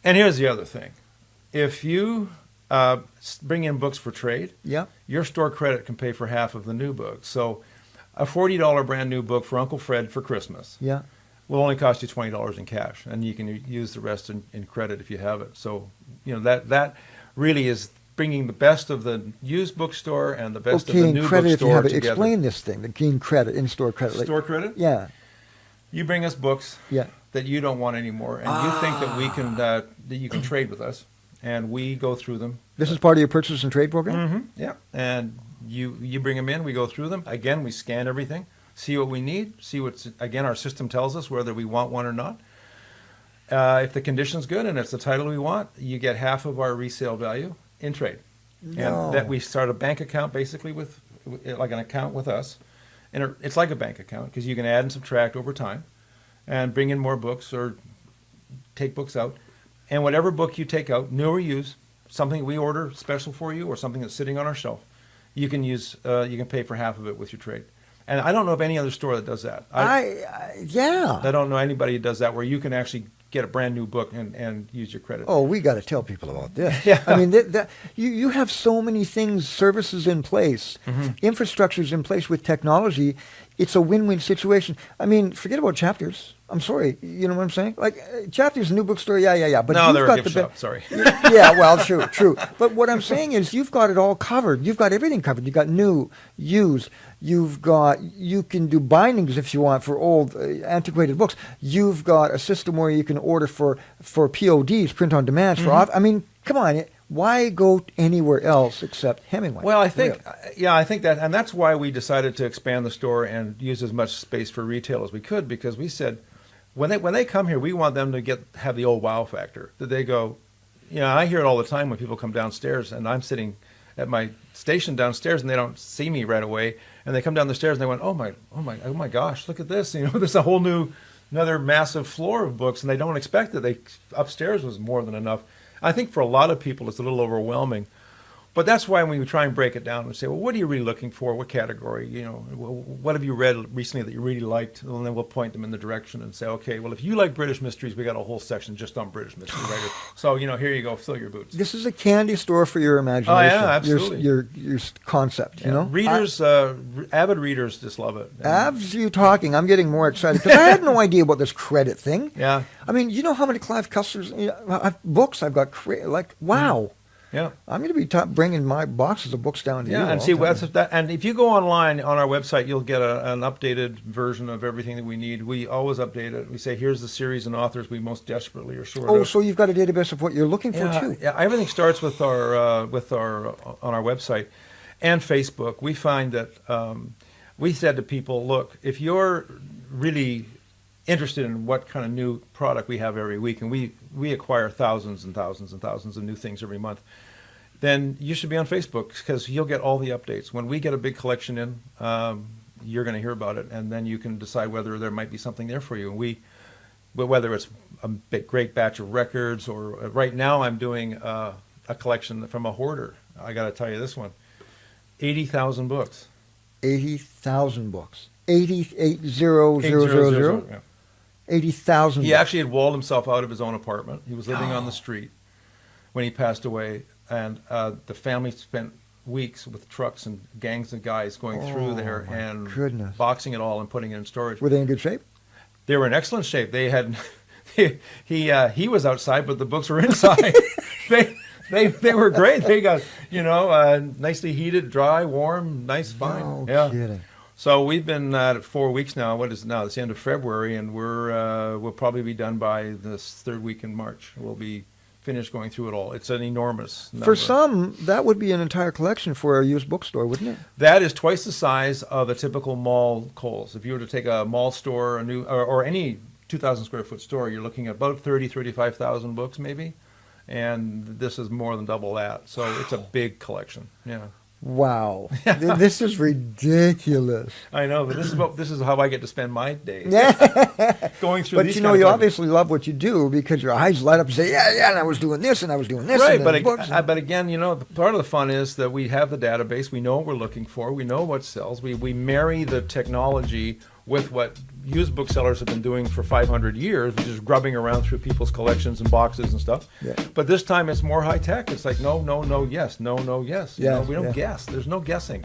And here's the other thing. If you bring in books for trade, Yeah. your store credit can pay for half of the new book. So a $40 brand new book for Uncle Fred for Christmas Yeah. will only cost you $20 in cash, and you can use the rest in credit if you have it. So, that really is bringing the best of the used bookstore and the best of the Okay, new in credit, if you bookstore have it, together. explain this thing, the keen credit, in-store credit. Like, Store credit? yeah. You bring us books Yeah. that you don't want anymore, and you think that we can that you can trade with us, and we go through them. This is part of your purchase and trade program? Yeah, and you bring them in, we go through them. Again, we scan everything, see what we need, see what's, again, our system tells us whether we want one or not. If the condition's good and it's the title we want, you get half of our resale value in trade. No. And that we start a bank account basically with like an account with us. And it's like a bank account because you can add and subtract over time and bring in more books or take books out. And whatever book you take out, new or used, something we order special for you or something that's sitting on our shelf, you can use, you can pay for half of it with your trade. And I don't know of any other store that does that. Yeah. I don't know anybody who does that where you can actually get a brand new book and use your credit. Oh, we got to tell people about this. Yeah. I mean, you have so many ththings, services in place, infrastructures in place with technology. It's a win-win situation. I mean, forget about Chapters. I'm sorry. You know what I'm saying? Like, Chapters, a new bookstore, yeah. But No, you've they're got a gift the shop, sorry. Yeah, well, true. But what I'm saying is you've got it all covered. You've got everything covered. You've got new, used. You can do bindings if you want for old, antiquated books. You've got a system where you can order for PODs, print on demand. I mean, come on. Why go anywhere else except Hemingway? Well, I think that, and that's why we decided to expand the store and use as much space for retail as we could, because we said, when they come here, we want them to have the old wow factor. That they go, I hear it all the time when people come downstairs, and I'm sitting at my station downstairs, and they don't see me right away, and they come down the stairs and they went, oh my gosh, look at this! There's a whole another massive floor of books, and they don't expect it. Upstairs was more than enough. I think for a lot of people it's a little overwhelming. But that's why when we try and break it down and say, well, what are you really looking for? What category? What have you read recently that you really liked? And then we'll point them in the direction and say, okay, well, if you like British mysteries, we got a whole section just on British mystery writers. So, here you go, fill your boots. This is a candy store for your imagination. Oh, yeah, absolutely. Your concept, Readers, avid readers just love it. As you talking, I'm getting more excited because I had no idea about this credit thing. Yeah. I mean, you know how many Clive Cussler's books I've got? Wow. Yeah, I'm going to be bringing my boxes of books down to you. And see and if you go online on our website, you'll get an updated version of everything that we need. We always update it. We say, here's the series and authors we most desperately are short of. Oh, so you've got a database of what you're looking for too. Yeah, everything starts with our on our website and Facebook. We find that we said to people, look, if you're really interested in what kind of new product we have every week, and we acquire thousands and thousands and thousands of new things every month, then you should be on Facebook because you'll get all the updates. When we get a big collection in, you're going to hear about it, and then you can decide whether there might be something there for you. But whether it's a great batch of records, or right now I'm doing a collection from a hoarder. I got to tell you this one, 80,000 books. 80,000 books. 80,000. Yeah. 80,000. He actually had walled himself out of his own apartment. He was living on the street when he passed away, and the family spent weeks with trucks and gangs of guys going through there and boxing it all and putting it in storage. Were they in good shape? They were in excellent shape. They had he was outside, but the books were inside. They were great. They got nicely heated, dry, warm, nice, fine. No kidding. So we've been at it 4 weeks now. What is it now? It's the end of February, and we'll probably be done by this third week in March. We'll be finished going through it all. It's an enormous number. For some, that would be an entire collection for a used bookstore, wouldn't it? That is twice the size of a typical mall Kohl's. If you were to take a mall store, or any 2,000 square foot store, you're looking at about 35,000 books maybe, and this is more than double that. So it's a big collection. Yeah. Wow, this is ridiculous. I know, but this is how I get to spend my days. Going through. But you obviously love what you do because your eyes light up and say, yeah, and I was doing this and I was doing this. Right, but again, part of the fun is that we have the database. We know what we're looking for. We know what sells. We marry the technology with what used booksellers have been doing for 500 years, which is grubbing around through people's collections and boxes and stuff. Yeah. But this time it's more high tech. It's like no, no, no, yes, no, no, yes. You Yeah, know, we don't yeah. guess. There's no guessing.